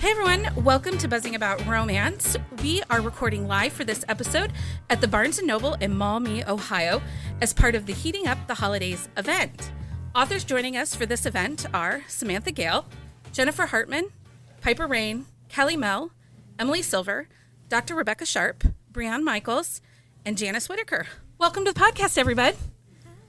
Hey everyone, welcome to Buzzing About Romance. We are recording live for this episode at the Barnes & Noble in Maumee, Ohio, as part of the Heating Up the Holidays event. Authors joining us for this event are Samantha Gale, Jennifer Hartman, Piper Rain, Kelly Mell, Emily Silver, Dr. Rebecca Sharp, Breanne Michaels, and Janice Whitaker. Welcome to the podcast, everybody.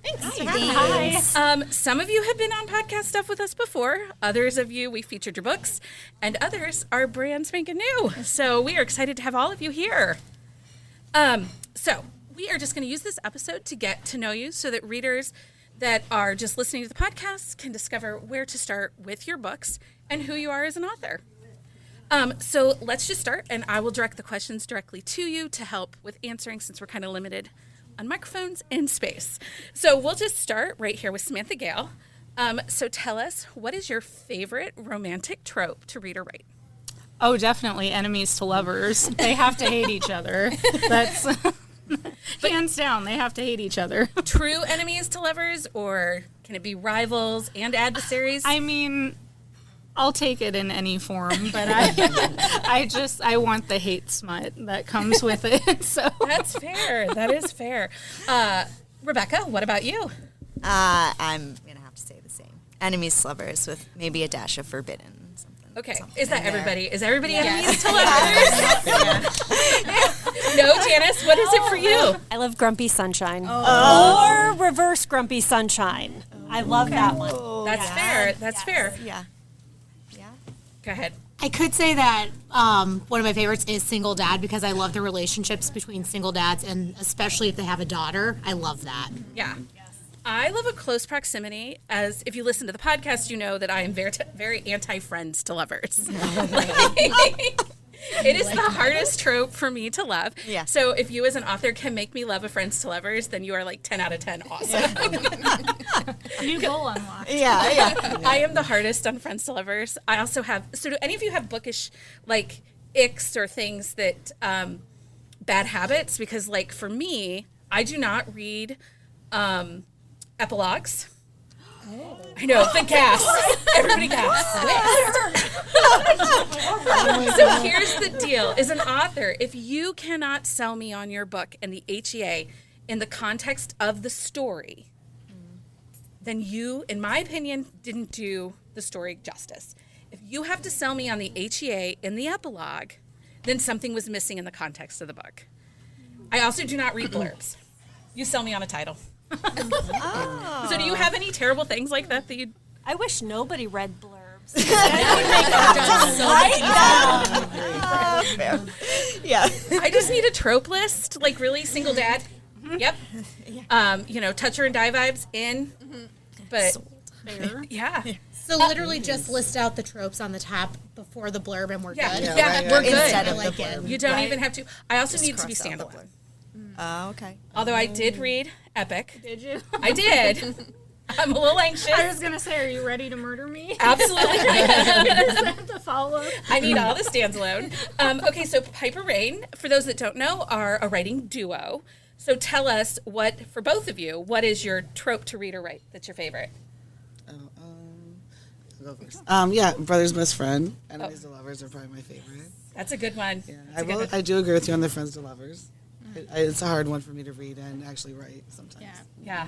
Thanks. Hi. Some of you have been on podcast stuff with us before. Others of you, we featured your books. And others are brand spanking new. So we are excited to have all of you here. So we are just going to use this episode to get to know you so that readers that are just listening to the podcast can discover where to start with your books and who you are as an author. So let's just start, and I will direct the questions directly to you to help with answering since we're kind of limited on microphones and space. So we'll just start right here with Samantha Gale. So tell us, what is your favorite romantic trope to read or write? Oh, definitely enemies to lovers. They have to hate each other. That's hands down. They have to hate each other. True enemies to lovers, or can it be rivals and adversaries? I mean, I'll take it in any form, but I want the hate smut that comes with it. So that's fair. That is fair. Rebecca, what about you? I'm gonna have to say the same. Enemies to lovers with maybe a dash of forbidden. Okay, something is that there. everybody? Is everybody enemies to lovers? No, Janice, what is it for you? I love Grumpy Sunshine. Or Reverse Grumpy Sunshine. I love that one. That's fair. That's fair. Yeah. Go ahead. I could say that one of my favorites is Single Dad because I love the relationships between single dads, and especially if they have a daughter. I love that. Yeah. I love a close proximity. As if you listen to the podcast, you know that I am very anti-friends to lovers. It is the hardest trope for me to love. Yeah. So if you as an author can make me love a friends to lovers, then you are like 10 out of 10 awesome. new goal unlocked. Yeah. I am the hardest on friends to lovers. I also have, so do any of you have bookish like icks or things that, bad habits? Because like for me, I do not read epilogues. I know, the gas. Everybody gasps. So here's the deal. As an author, if you cannot sell me on your book and the HEA in the context of the story, then you, in my opinion, didn't do the story justice. If you have to sell me on the HEA in the epilogue, then something was missing in the context of the book. I also do not read blurbs. You sell me on a title. So do you have any terrible things like that you... I wish nobody read blurbs. Yeah. I just need a trope list, like really single dad. Yep. Touch her and die vibes in. But yeah. So literally just list out the tropes on the top before the blurb and we're good. We're good. Instead I of like the it. blurb. You don't even have to. I also Just need to be cross out the standalone. Oh, okay. Although I did read Epic. Did you? I did. I'm a little anxious. I was going to say, are you ready to murder me? Absolutely. Is that the follow-up? I need all the standalone. Okay, so Piper Rain, for those that don't know, are a writing duo. So tell us for both of you, what is your trope to read or write that's your favorite? I'll go first. Brother's best friend. Enemies to lovers are probably my favorite. That's a good one. Yeah, I do agree with you on the friends to lovers. It's a hard one for me to read and actually write sometimes. Yeah.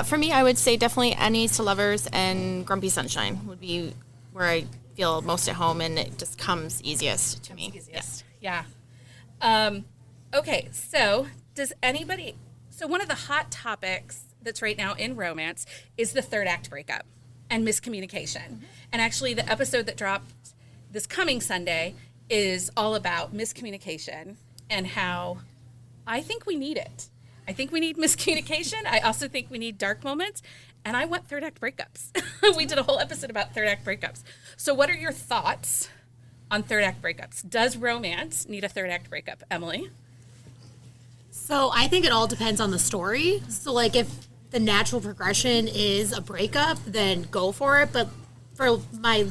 For me, I would say definitely Enemies to Lovers and Grumpy Sunshine would be where I feel most at home, and it just comes easiest to me. Yeah. Okay, so one of the hot topics that's right now in romance is the third act breakup and miscommunication. Mm-hmm. And actually the episode that dropped this coming Sunday is all about miscommunication and how I think we need it. I think we need miscommunication. I also think we need dark moments. And I want third act breakups. We did a whole episode about third act breakups. So what are your thoughts on third act breakups? Does romance need a third act breakup? Emily? So I think it all depends on the story. So like if the natural progression is a breakup, then go for it. But for my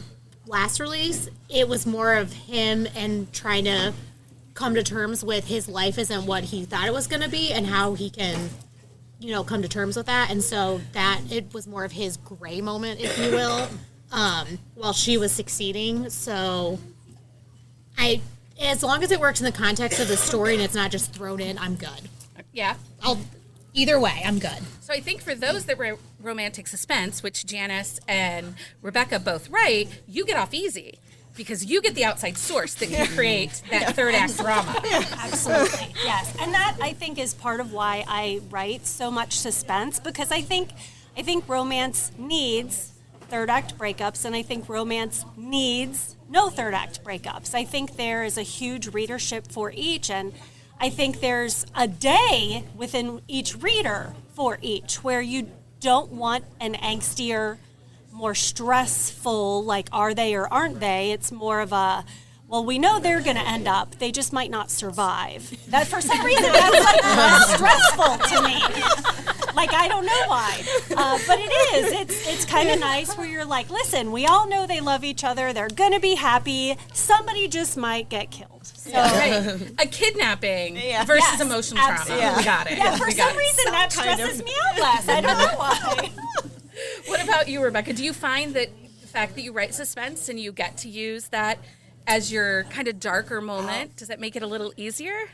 last release, it was more of him and trying to come to terms with his life isn't what he thought it was going to be and how he can, come to terms with that. And so that it was more of his gray moment, if you will. while she was succeeding. So as long as it works in the context of the story and it's not just thrown in, I'm good. Yeah. Either way, I'm good. So I think for those that write romantic suspense, which Janice and Rebecca both write, you get off easy because you get the outside source that can create that third act drama. Absolutely, yes. And that, I think, is part of why I write so much suspense, because I think romance needs third act breakups, and I think romance needs no third act breakups. I think there is a huge readership for each, and I think there's a day within each reader for each where you don't want an angstier, more stressful, like are they or aren't they? It's more of a, well, we know they're going to end up. They just might not survive. That for some reason that's like less stressful to me. Like I don't know why, but it is. It's kind of nice where you're like, listen, we all know they love each other. They're going to be happy. Somebody just might get killed. So. Right. A kidnapping versus emotional trauma. Absolutely. We got it. Yeah, for some reason that stresses me out less. I don't know why. What about you, Rebecca? Do you find that the fact that you write suspense and you get to use that as your kind of darker moment, does that make it a little easier?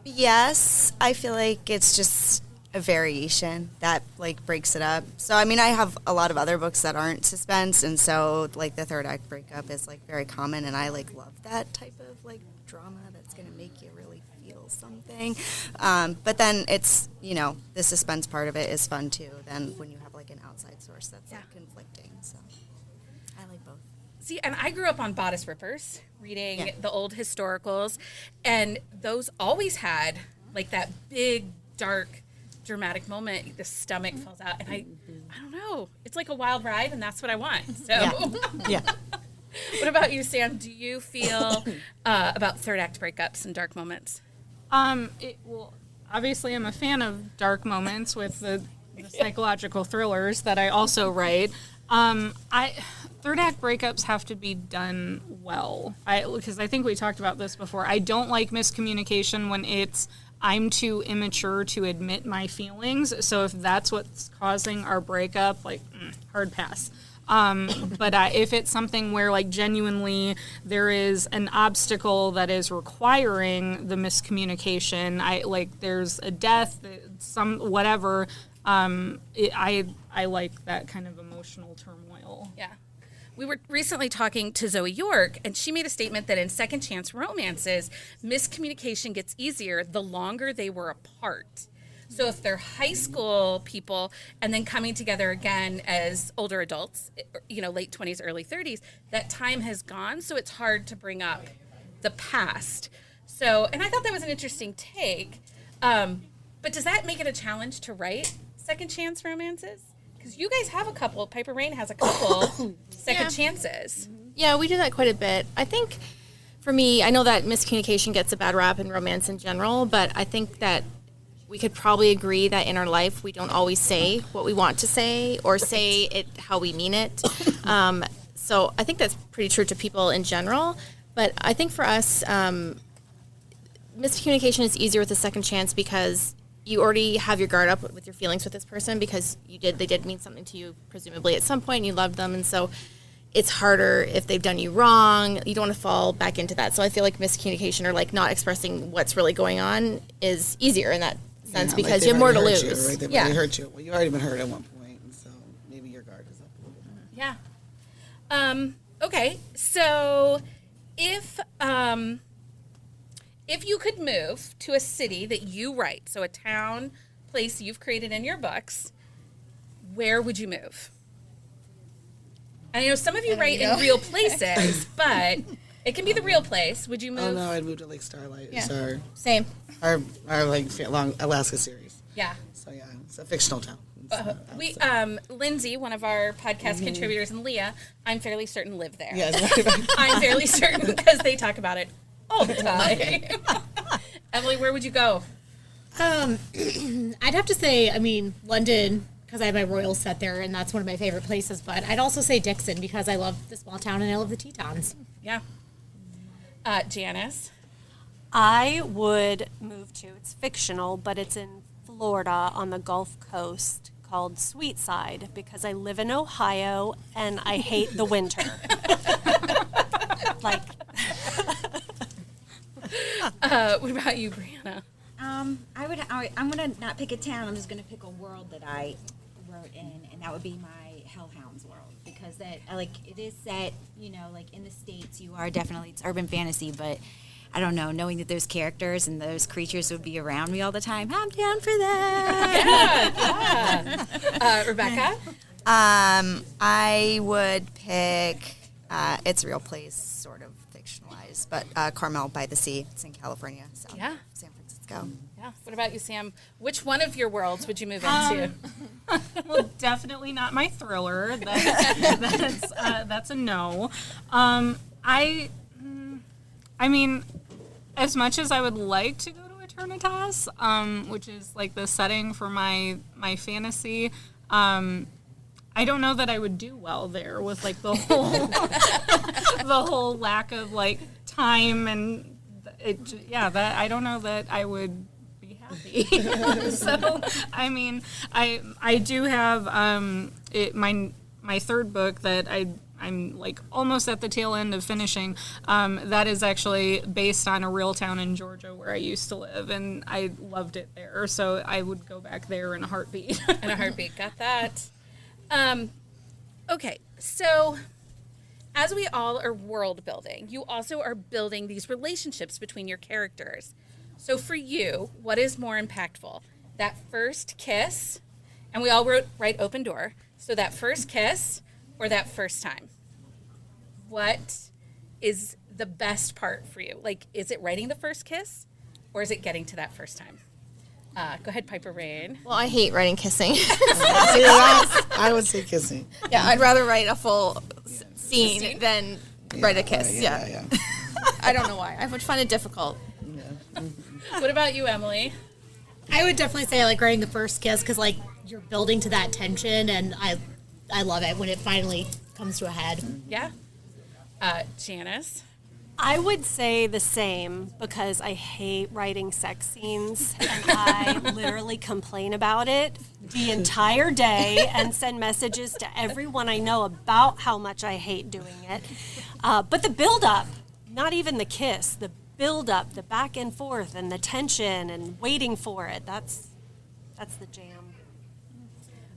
Yes, I feel like it's just a variation that like breaks it up. So I mean, I have a lot of other books that aren't suspense, and so like the third act breakup is like very common, and I like love that type of like drama that's going to make you really feel something. But then it's, you know, the suspense part of it is fun too. Then when you have like an outside source that's like conflicting, so I like both. See, and I grew up on bodice rippers, reading the old historicals, and those always had like that big, dark, dramatic moment. The stomach falls out, and I don't know. It's like a wild ride, and that's what I want. So, Yeah. What about you, Sam? Do you feel about third act breakups and dark moments? Well, obviously, I'm a fan of dark moments with the psychological thrillers that I also write. Third act breakups have to be done well. Because I think we talked about this before. I don't like miscommunication when it's I'm too immature to admit my feelings. So if that's what's causing our breakup, like hard pass. But if it's something where like genuinely there is an obstacle that is requiring the miscommunication, there's a death, some whatever. I like that kind of emotional turmoil. Yeah. We were recently talking to Zoe York, and she made a statement that in second chance romances, miscommunication gets easier the longer they were apart. So if they're high school people and then coming together again as older adults, you know, late 20s, early 30s, that time has gone, so it's hard to bring up the past. So, and I thought that was an interesting take. But does that make it a challenge to write second chance romances? Because you guys have a couple. Piper Rain has a couple second chances. Yeah, we do that quite a bit. I think for me, I know that miscommunication gets a bad rap in romance in general, but I think that we could probably agree that in our life we don't always say what we want to say or say it how we mean it. So I think that's pretty true to people in general. But I think for us, miscommunication is easier with a second chance because you already have your guard up with your feelings with this person because they did mean something to you presumably at some point and you loved them, and so it's harder if they've done you wrong. You don't want to fall back into that. So I feel like miscommunication or like not expressing what's really going on is easier in that sense because you have more to lose. You, right? They've already hurt you. Well, you've already been hurt at one point, and so maybe your guard is up a little bit. Yeah. Okay. So if you could move to a city that you write, so a town, place you've created in your books, where would you move? And I know some of you write in real places, but it can be the real place. Would you move? Oh no, I'd move to Lake Starlight. Yeah. It's Same. our like long Alaska series. Yeah. So yeah, it's a fictional town. Lindsay, one of our podcast contributors, and Leah, I'm fairly certain live there. Yes. I'm fairly certain because they talk about it all the time. Emily, where would you go? I'd have to say, London, because I have my Royals set there, and that's one of my favorite places. But I'd also say Dixon because I love the small town and I love the Tetons. Yeah. Janice? I would move to, it's fictional, but it's in Florida on the Gulf Coast, called Sweet Side because I live in Ohio and I hate the winter. Like, What about you, Brianna? I'm gonna not pick a town. I'm just gonna pick a world that I wrote in, and that would be my Hellhounds world because it is set, like in the States. You are definitely, it's urban fantasy, but I don't know, knowing that those characters and those creatures would be around me all the time, I'm down for that. Yeah. Rebecca? I would pick It's a Real Place, sort of fictionalized, but Carmel by the Sea. It's in California, so Yeah. San Francisco. Yeah. What about you, Sam? Which one of your worlds would you move into? Well, definitely not my thriller. That's a no. I mean, as much as I would like to go to Eternitas, which is like the setting for my fantasy, I don't know that I would do well there with like the whole lack of like time and that I don't know that I would be happy. So I mean, I do have my third book that I'm like almost at the tail end of finishing. That is actually based on a real town in Georgia where I used to live, and I loved it there. So I would go back there in a heartbeat. In a heartbeat. Got that. Okay, so as we all are world building, you also are building these relationships between your characters. So for you, what is more impactful? That first kiss, and we all write open door, so that first kiss or that first time? What is the best part for you? Like, is it writing the first kiss or is it getting to that first time? Go ahead, Piper Rain. Well, I hate writing kissing. I would say kissing. Yeah, I'd rather write a full scene than write a kiss. Yeah. I don't know why. I would find it difficult. What about you, Emily? I would definitely say I like writing the first kiss because like you're building to that tension, and I love it when it finally comes to a head. Yeah. Janice? I would say the same because I hate writing sex scenes and I literally complain about it the entire day and send messages to everyone I know about how much I hate doing it. But the build-up, not even the kiss, the build-up, the back and forth and the tension and waiting for it, that's the jam.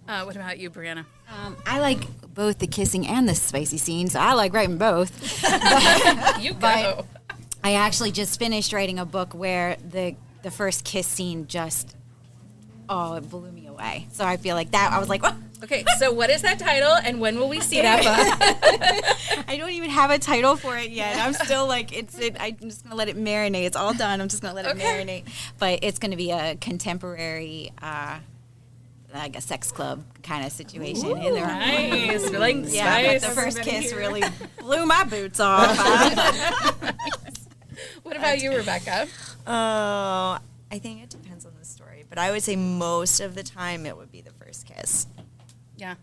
What about you, Brianna? I like both the kissing and the spicy scenes. I like writing both. You go. But I actually just finished writing a book where the first kiss scene just, it blew me away. So I feel like that, I was like, oh. Okay, so what is that title and when will we see that book? I don't even have a title for it yet. I'm still like, I'm just going to let it marinate. It's all done. I'm just going to let it marinate. But it's going to be a contemporary, like a sex club kind of situation. Ooh, in there. Nice. We're like Yeah, but spice. the first kiss really blew my boots off. What about you, Rebecca? Oh, I think it depends on the story, but I would say most of the time it would be the first kiss. Yeah.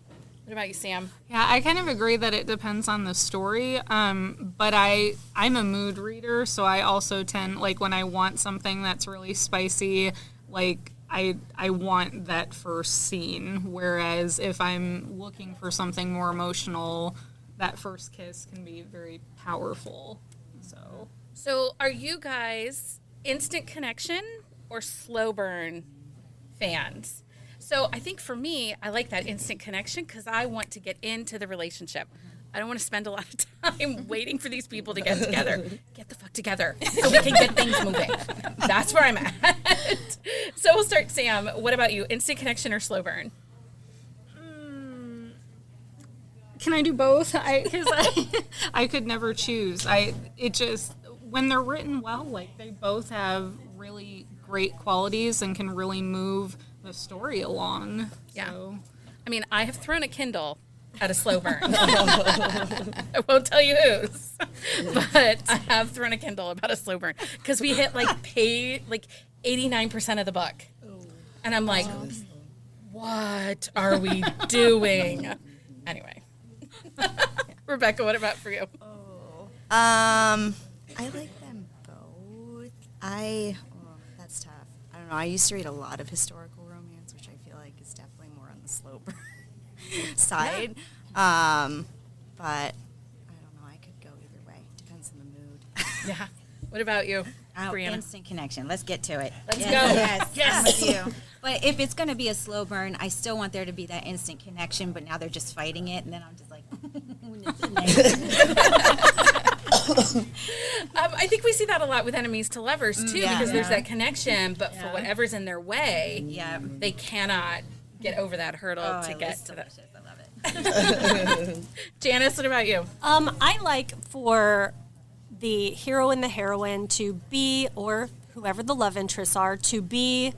What about you, Sam? Yeah, I kind of agree that it depends on the story. But I'm a mood reader, so I also tend, like, when I want something that's really spicy, like, I want that first scene. Whereas if I'm looking for something more emotional, that first kiss can be very powerful. So are you guys instant connection or slow burn fans? So I think for me, I like that instant connection because I want to get into the relationship. I don't want to spend a lot of time waiting for these people to get together. Get the fuck together so we can get things moving. That's where I'm at. So we'll start, Sam. What about you? Instant connection or slow burn? Can I do both? Because I could never choose. When they're written well, like they both have really great qualities and can really move the story along. Yeah. So. I mean, I have thrown a Kindle at a slow burn. I won't tell you whose, but I have thrown a Kindle about a slow burn because we hit like 89% of the book, and I'm like, what are we doing? Anyway, Rebecca, what about for you? I like them both. That's tough. I don't know. I used to read a lot of historical romance, which I feel like is definitely more on the slow slow burn side. But I don't know. I could go either way. Depends on the mood. Yeah. What about you, Oh, Brianna? instant connection. Let's get to it. Let's Yes, go. Yes, Yes. I'm with you. But if it's going to be a slow burn, I still want there to be that instant connection. But now they're just fighting it, and then I'm just like, I think we see that a lot with enemies to lovers too, Yeah. because there's Yeah. that connection, but for whatever's in their way, yeah. they cannot get over that hurdle Oh, to it get was to that. delicious. I love it. Janice, what about you? I like for the hero and the heroine to be, or whoever the love interests are, to be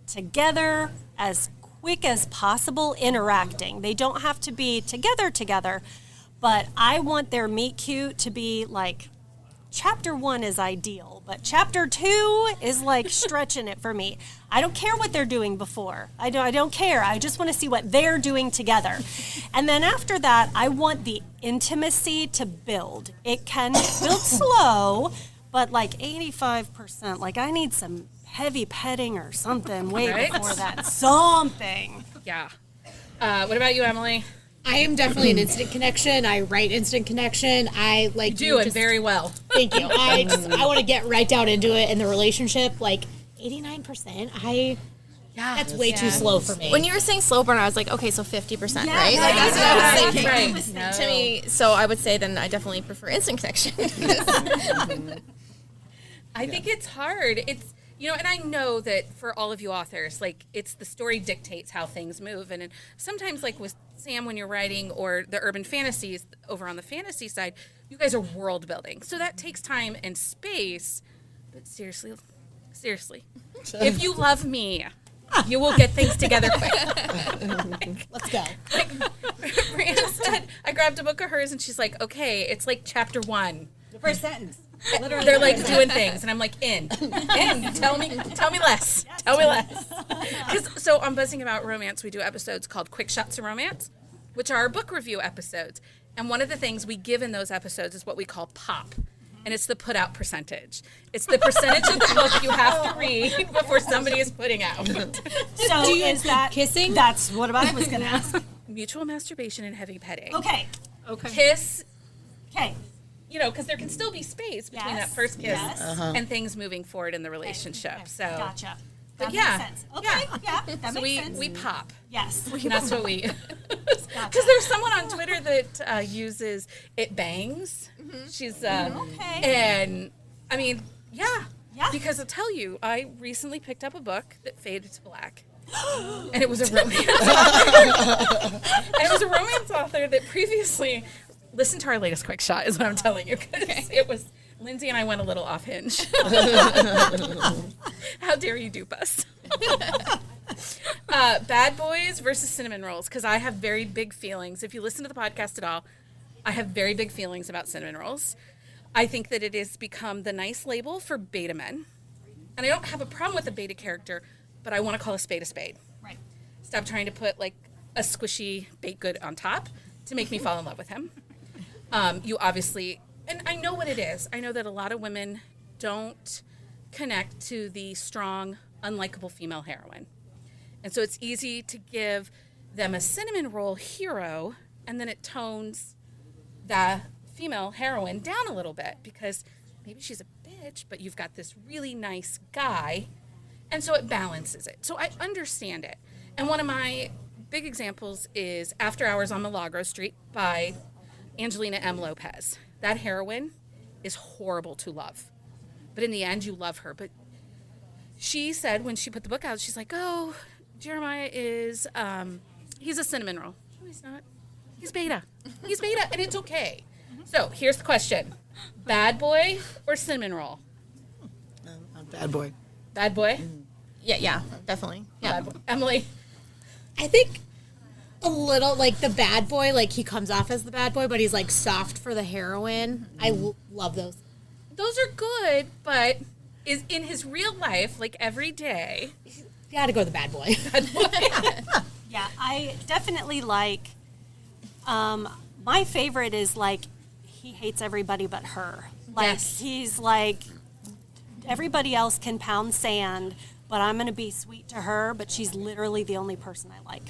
together as quick as possible interacting. They don't have to be together, but I want their meet cute to be like, chapter 1 is ideal, but chapter 2 is like stretching it for me. I don't care what they're doing before. I don't care. I just want to see what they're doing together. And then after that, I want the intimacy to build. It can build slow, but like 85%. Like I need some heavy petting or something way Right? before that. Something. Yeah. What about you, Emily? I am definitely an instant connection. I write instant connection. I like You do, and very well. Thank you. I want to get right down into it in the relationship. Like 89%. Yeah. That's way too slow for me. When you were saying slow burn, I was like, okay, so 50%, Yeah, right? yeah, Like, that's what I was thinking. Right. No. To me, so I would say then I definitely prefer instant connection. I think it's hard. It's, you know, and I know that for all of you authors, like, it's the story dictates how things move. And sometimes, like with Sam, when you're writing, or the urban fantasies over on the fantasy side, you guys are world building. So that takes time and space. But seriously, if you love me, you will get things together quick. Let's go. Brianna said, I grabbed a book of hers and she's like, okay, it's like chapter 1. The first sentence. Literally. They're like doing things, and I'm like, in. Tell me less. Tell me less. So on Buzzing About Romance, we do episodes called Quick Shots of Romance, which are our book review episodes. And one of the things we give in those episodes is what we call POP. And it's the put out percentage. It's the percentage of the book you have to read before somebody is putting out. So is that kissing? That's what I was going to ask. Mutual masturbation and heavy petting. Okay. Kiss, Okay. you know, because there can still be space between that Yes. first kiss Yes. and things moving forward in the relationship. Okay. So Gotcha. But That yeah, makes sense. Okay. Yeah. That so makes sense. we pop. Yes. And that's what we. Because there's someone on Twitter that uses it bangs. She's Okay. and I mean, yeah. Yeah. Because I'll tell you, I recently picked up a book that faded to black. And it was a romance author. And it was a romance author that previously listened to our latest Quick Shot is what I'm telling you. Because it was Lindsay and I went a little off hinge. How dare you dupe us? Bad Boys versus Cinnamon Rolls, because I have very big feelings. If you listen to the podcast at all, I have very big feelings about Cinnamon Rolls. I think that it has become the nice label for beta men. And I don't have a problem with a beta character, but I want to call a spade a spade. Right. Stop trying to put like a squishy baked good on top to make me fall in love with him. You obviously, and I know what it is. I know that a lot of women don't connect to the strong, unlikable female heroine. And so it's easy to give them a cinnamon roll hero, and then it tones the female heroine down a little bit because maybe she's a bitch, but you've got this really nice guy, and so it balances it. So I understand it. And one of my big examples is After Hours on Milagro Street by Angelina M. Lopez. That heroine is horrible to love, but in the end, you love her. But she said when she put the book out, she's like, oh, Jeremiah is, he's a cinnamon roll. No, he's not. He's beta. He's beta, and it's okay. So here's the question. Bad boy or cinnamon roll? Bad boy. Bad boy? Yeah, definitely. Yeah. Bad boy. Emily? I think a little like the bad boy, like he comes off as the bad boy, but he's like soft for the heroine. I love those. Those are good, but is in his real life, like every day, You gotta go with the bad boy. Yeah, I definitely like. My favorite is like he hates everybody but her. Like Yes. he's like everybody else can pound sand, but I'm gonna be sweet to her. But she's literally the only person I like.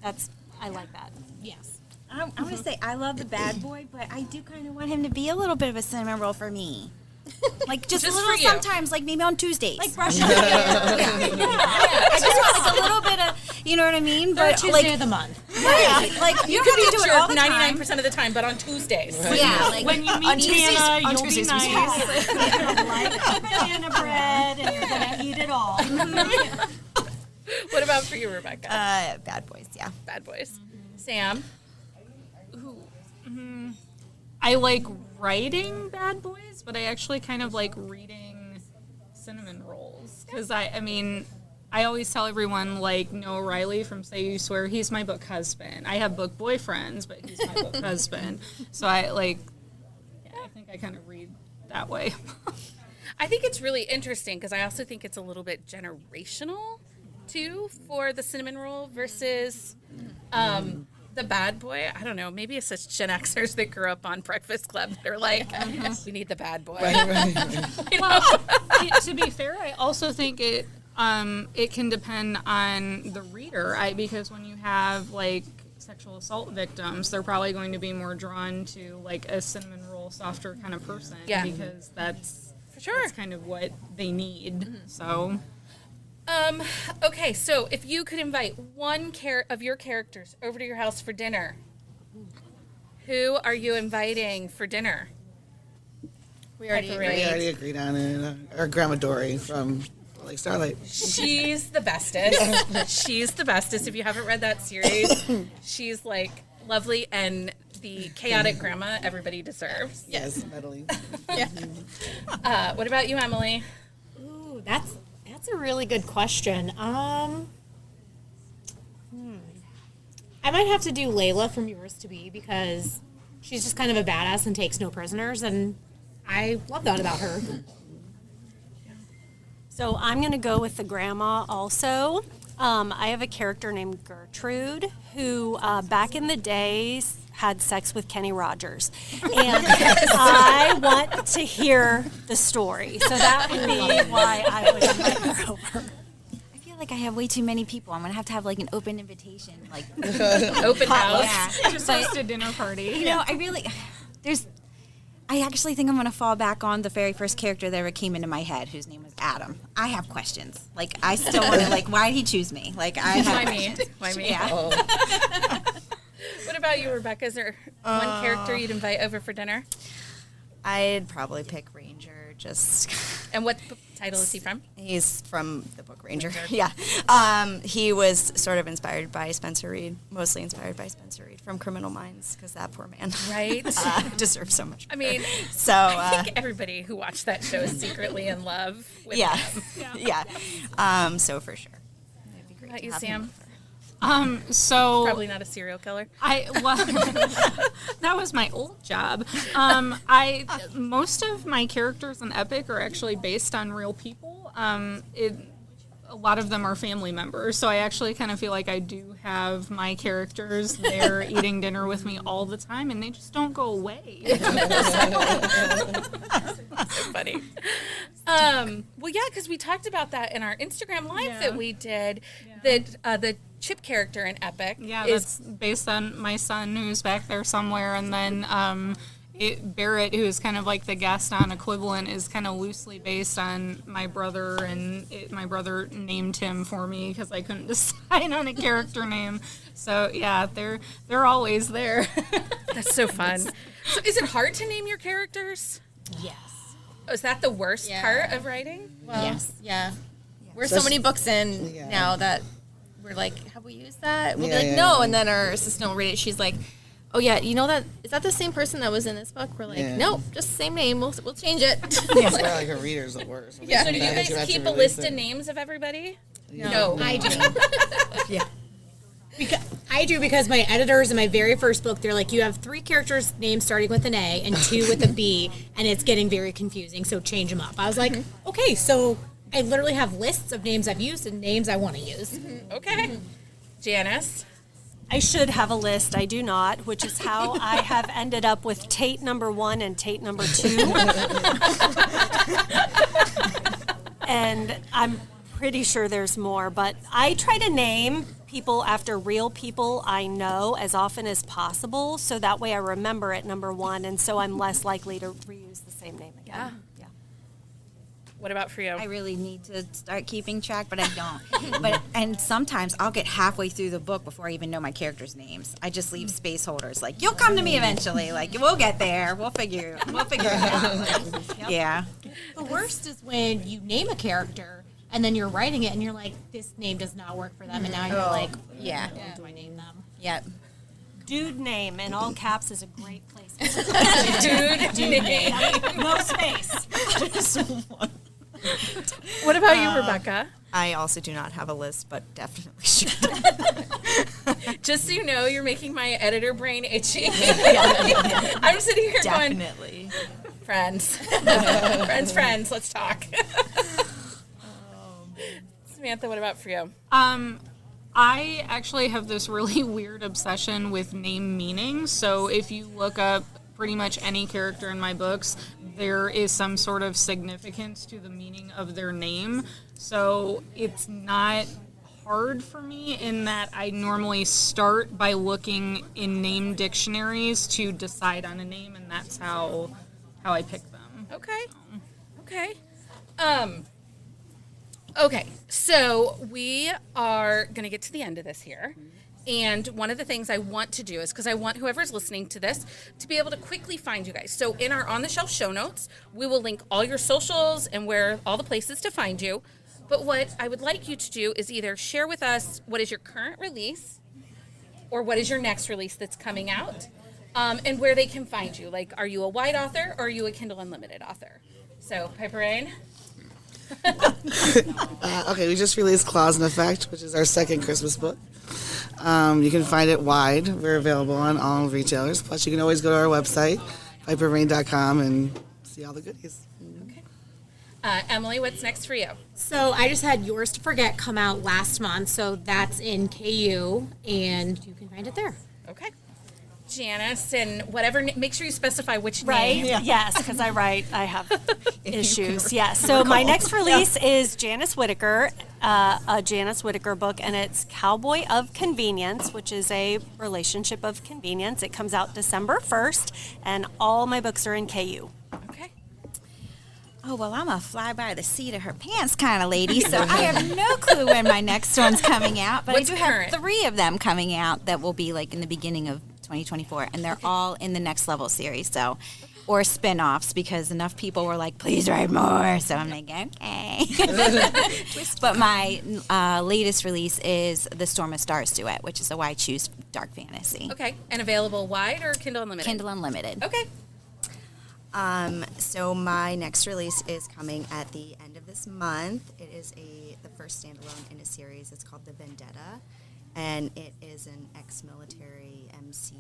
I like that. Yes. I'm going to say I love the bad boy, but I do kind of want him to be a little bit of a cinnamon roll for me. Like just a Just little for you. sometimes, like maybe on Tuesdays. Like brushing your hair. I just want like a little bit of, you know what I mean? Third But Tuesday like, of the month. right, like you You don't could have be to a do it all jerk the time. 99% of the time, but on Tuesdays. Yeah, like When you on meet Tuesdays- Tana, on you'll be Tuesdays we nice. smoke. You're gonna like banana bread and you're gonna eat it all. What about for you, Rebecca? Bad boys, yeah. Bad boys. Sam? I like writing bad boys, but I actually kind of like reading cinnamon rolls. Because I mean, I always tell everyone, like, Noah Riley from Say You Swear, he's my book husband. I have book boyfriends, but he's my book husband. So I think I kind of read that way. I think it's really interesting because I also think it's a little bit generational, too, for the cinnamon roll versus the bad boy. I don't know. Maybe it's such Gen Xers that grew up on Breakfast Club. They're like, we need the bad boy. Well, to be fair, I also think it can depend on the reader. Because when you have like sexual assault victims, they're probably going to be more drawn to like a cinnamon roll, softer kind of person. Yeah. Because that's sure. that's kind of what they need. So. Okay, so if you could invite one of your characters over to your house for dinner, who are you inviting for dinner? We already Hyper We Ray. already agreed on it. Our Grandma Dory from like Starlight. She's the bestest. She's the bestest. If you haven't read that series, she's like lovely and the chaotic grandma everybody deserves. Yes, meddling. What about you, Emily? Ooh, that's a really good question. I might have to do Layla from Yours to Be because she's just kind of a badass and takes no prisoners, and I love that about her. So I'm going to go with the grandma also. I have a character named Gertrude who back in the days had sex with Kenny Rogers. And I want to hear the story. So that would be why I would invite her over. I feel like I have way too many people. I'm gonna have like an open invitation, like Open house. yeah. Just But host a dinner party. you know, I actually think I'm gonna fall back on the very first character that ever came into my head, whose name was Adam. I have questions. Like I still want to like, why did he choose me? Like I have Why me? questions. Why me? Yeah. What about you, Rebecca? Is there one character you'd invite over for dinner? I'd probably pick Ranger. And what title is he from? He's from the book Ranger. Yeah. He was sort of inspired by Spencer Reed, mostly inspired by Spencer Reed from Criminal Minds, because that poor man Right. deserves so much. I mean, So I think everybody who watched that show is secretly in love with yeah, him. yeah. So for sure, it'd be great What about to you, have him Sam? over. So Probably not a serial killer. That was my old job. Most of my characters in Epic are actually based on real people. A lot of them are family members, so I actually kind of feel like I do have my characters there eating dinner with me all the time, and they just don't go away. So funny. Well, yeah, because we talked about that in our Instagram live that we did. That the Chip character in Epic Yeah, is that's based on my son who's back there somewhere, and then Barrett, who is kind of like the Gaston equivalent, is kind of loosely based on my brother, and my brother named him for me because I couldn't decide on a character name. So yeah, they're always there. that's so fun. So is it hard to name your characters? Yes. Is that the worst Yeah. part of writing? Well, Yes. yeah. We're so many books in Yeah. now that we're like, have we used that? We'll Yeah, be like, yeah, no. yeah. And then our assistant will read it. She's like, oh, yeah, you know that? Is that the same person that was in this book? We're like, Yeah. nope, just the same name. We'll change it. That's where like a reader's the worst. Yeah. So do you Sometimes guys have to keep a release list it. of names of everybody? No. I do. Yeah. I do because my editors in my very first book, they're like, you have 3 characters' names starting with an A and 2 with a B, and it's getting very confusing, so change them up. I was like, okay, so I literally have lists of names I've used and names I want to use. Okay. Janice? I should have a list. I do not, which is how I have ended up with Tate number 1 and Tate number 2. And I'm pretty sure there's more, but I try to name people after real people I know as often as possible, so that way I remember it, number one, and so I'm less likely to reuse the same name again. Yeah. What about for you? I really need to start keeping track, but I don't. And sometimes I'll get halfway through the book before I even know my characters' names. I just leave space holders. Like, you'll come to me eventually. Like, we'll get there. We'll figure it out. Yeah. The worst is when you name a character and then you're writing it and you're like, this name does not work for them, and now you're like, Yeah. what do I name them? Yep. Dude name in all caps is a great place. Dude name. No space. What about you, Rebecca? I also do not have a list, but definitely should. Just so you know, you're making my editor brain itchy. I'm sitting here Definitely. going, friends, let's talk. Samantha, what about for you? I actually have this really weird obsession with name meaning. So if you look up pretty much any character in my books, there is some sort of significance to the meaning of their name. So it's not hard for me in that I normally start by looking in name dictionaries to decide on a name, and that's how I pick them. Okay. Okay, so we are going to get to the end of this here. And one of the things I want to do is, because I want whoever's listening to this to be able to quickly find you guys. So in our On the Shelf show notes, we will link all your socials and where all the places to find you. But what I would like you to do is either share with us what is your current release or what is your next release that's coming out, and where they can find you. Like, are you a Wide author or are you a Kindle Unlimited author? So, Piper Rain? Okay, we just released Claws in Effect, which is our second Christmas book. You can find it wide. We're available on all retailers. Plus, you can always go to our website, piperrain.com, and see all the goodies. Okay. Emily, what's next for you? So I just had Yours to Forget come out last month, so that's in KU, and you can find it there. Okay. Janice, and whatever, make sure you specify which Right? name. Yes, because I have issues. Yes. So my next release is Janice Whittaker, a Janice Whittaker book, and it's Cowboy of Convenience, which is a relationship of convenience. It comes out December 1st, and all my books are in KU. Okay. Oh, well, I'm a fly by the seat of her pants kind of lady, so I have no clue when my next one's coming out. But What's I do current? have 3 of them coming out that will be like in the beginning of 2024, and they're all in the Next Level series, so, or spin-offs, because enough people were like, please write more, so I'm like, okay. But my latest release is the Storm of Stars duet, which is a Why Choose Dark Fantasy. Okay. And available wide or Kindle Unlimited? Kindle Unlimited. Okay. So my next release is coming at the end of this month. It is the first standalone in a series. It's called The Vendetta, and it is an ex-military MC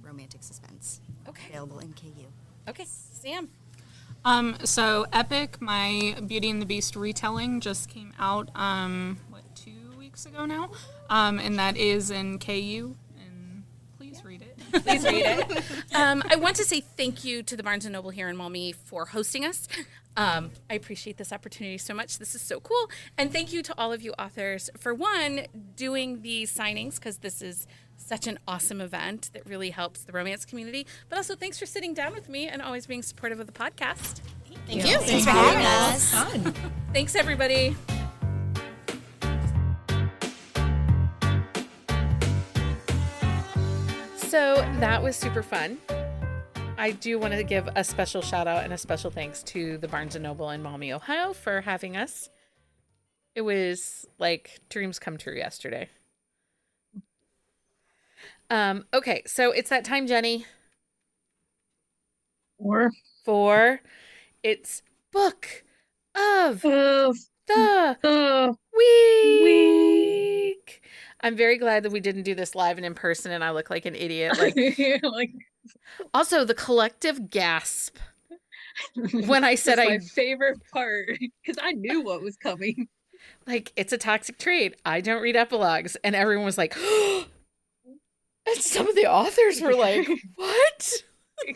romantic suspense. Okay. Available in KU. Okay. Sam. So Epic, my Beauty and the Beast retelling just came out, 2 weeks ago now? And that is in KU, and please read it. Please read it. I want to say thank you to the Barnes & Noble here in Maumee for hosting us. I appreciate this opportunity so much. This is so cool. And thank you to all of you authors for, one, doing these signings, because this is such an awesome event that really helps the romance community. But also, thanks for sitting down with me and always being supportive of the podcast. Thank you. Thanks for having us. Thanks, everybody. So that was super fun. I do want to give a special shout out and a special thanks to the Barnes & Noble in Maumee, Ohio for having us. It was like dreams come true yesterday. Okay, so it's that time, Jenny. 4. It's Book of the Week. I'm very glad that we didn't do this live and in person and I look like an idiot. Also, the collective gasp when I said my favorite part, because I knew what was coming. Like, it's a toxic trait. I don't read epilogues. And everyone was like, and some of the authors were like, what?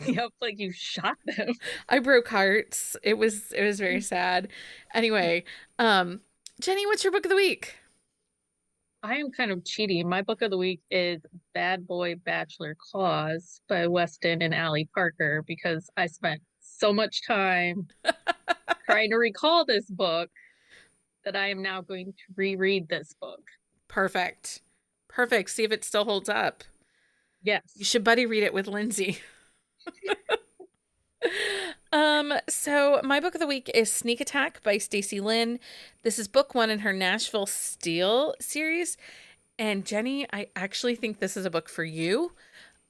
Yep, like you shot them. I broke hearts. It was very sad. Anyway, Jenny, what's your book of the week? I am kind of cheating. My book of the week is Bad Boy Bachelor Clause by Weston and Allie Parker because I spent so much time trying to recall this book that I am now going to reread this book. Perfect. Perfect. See if it still holds up. Yes. You should buddy read it with Lindsay. So my book of the week is Sneak Attack by Stacey Lynn. This is book 1 in her Nashville Steel series. And Jenny, I actually think this is a book for you.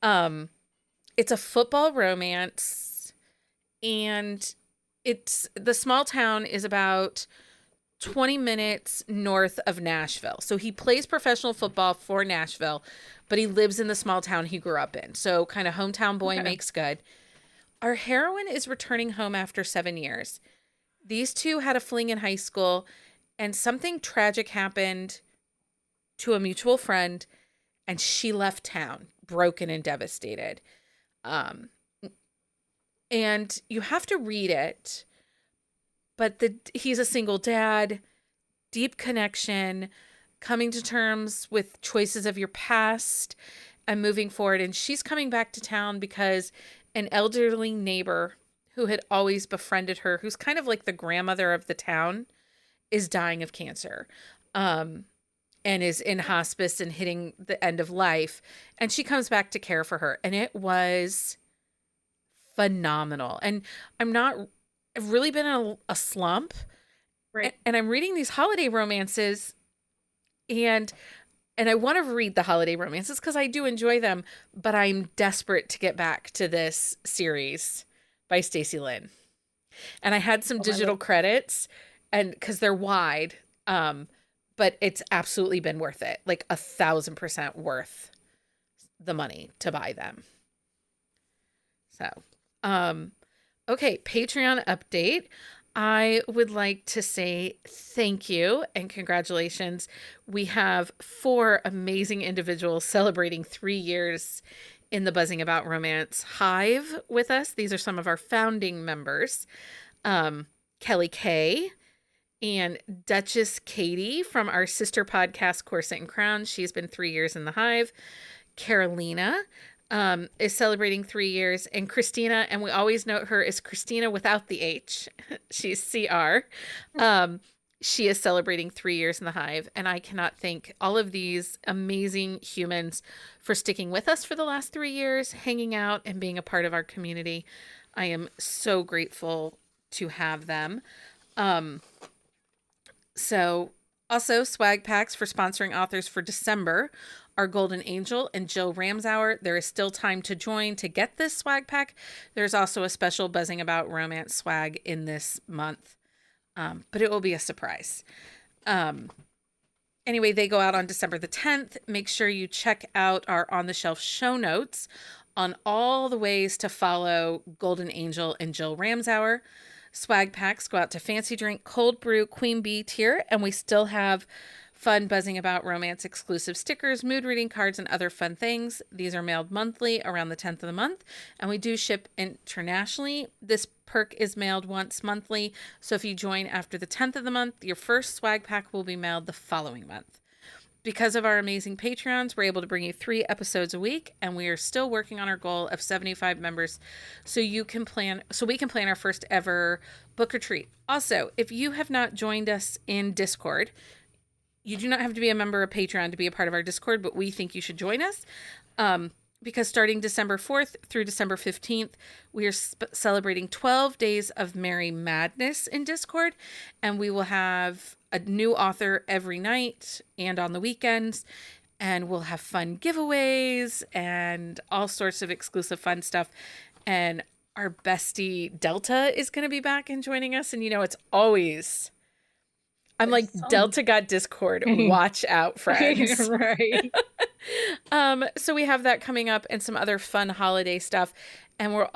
It's a football romance, and the small town is about 20 minutes north of Nashville. So he plays professional football for Nashville, but he lives in the small town he grew up in. So kind of hometown boy makes good. Our heroine is returning home after 7 years. These two had a fling in high school, and something tragic happened to a mutual friend, and she left town broken and devastated. And you have to read it, but he's a single dad, deep connection, coming to terms with choices of your past and moving forward. And she's coming back to town because an elderly neighbor who had always befriended her, who's kind of like the grandmother of the town, is dying of cancer. And is in hospice and hitting the end of life. And she comes back to care for her. And it was phenomenal. And I've really been in a slump. Right. And I'm reading these holiday romances, and I want to read the holiday romances because I do enjoy them, but I'm desperate to get back to this series by Stacey Lynn. And I had some digital credits, and because they're wide, but it's absolutely been worth it. Like 1,000% worth the money to buy them. So, okay, Patreon update. I would like to say thank you and congratulations. We have 4 amazing individuals celebrating 3 years in the Buzzing About Romance Hive with us. These are some of our founding members. Kelly Kay and Duchess Katie from our sister podcast, Corset and Crown. She's been 3 years in the Hive. Carolina is celebrating 3 years. And Christina, and we always note her as Christina without the H. She's CR. She is celebrating 3 years in the Hive. And I cannot thank all of these amazing humans for sticking with us for the last 3 years, hanging out and being a part of our community. I am so grateful to have them. So also swag packs for sponsoring authors for December are Golden Angel and Jill Ramsauer. There is still time to join to get this swag pack. There's also a special Buzzing About Romance swag in this month, but it will be a surprise. Anyway, they go out on December the 10th. Make sure you check out our On the Shelf show notes on all the ways to follow Golden Angel and Jill Ramsauer. Swag packs go out to Fancy Drink, Cold Brew, Queen Bee tier, and we still have fun Buzzing About Romance exclusive stickers, mood reading cards, and other fun things. These are mailed monthly around the 10th of the month, and we do ship internationally. This perk is mailed once monthly, so if you join after the 10th of the month, your first swag pack will be mailed the following month. Because of our amazing Patreons, we're able to bring you 3 episodes a week, and we are still working on our goal of 75 members so we can plan our first ever book retreat. Also, if you have not joined us in Discord, you do not have to be a member of Patreon to be a part of our Discord, but we think you should join us. Because starting December 4th through December 15th, we are celebrating 12 days of Merry Madness in Discord, and we will have a new author every night and on the weekends, and we'll have fun giveaways and all sorts of exclusive fun stuff. And our bestie Delta is going to be back and joining us, and it's always... I'm like, Delta got Discord. Watch out, friends. Right. So we have that coming up and some other fun holiday stuff. And we'll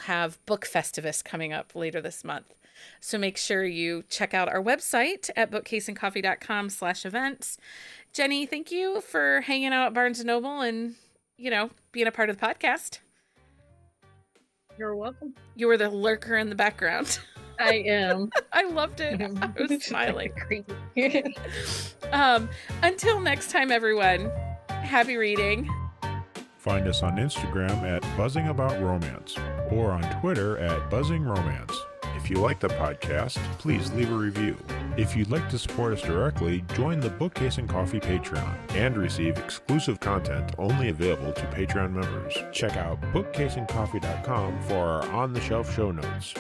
have Book Festivus coming up later this month. So make sure you check out our website at bookcaseandcoffee.com/events. Jenny, thank you for hanging out at Barnes & Noble and, being a part of the podcast. You're welcome. You were the lurker in the background. I am. I loved it. I was smiling. Crazy. Until next time, everyone, happy reading. Find us on Instagram at Buzzing About Romance or on Twitter at Buzzing Romance. If you like the podcast, please leave a review. If you'd like to support us directly, join the Bookcase and Coffee Patreon and receive exclusive content only available to Patreon members. Check out bookcaseandcoffee.com for our on-the-shelf show notes.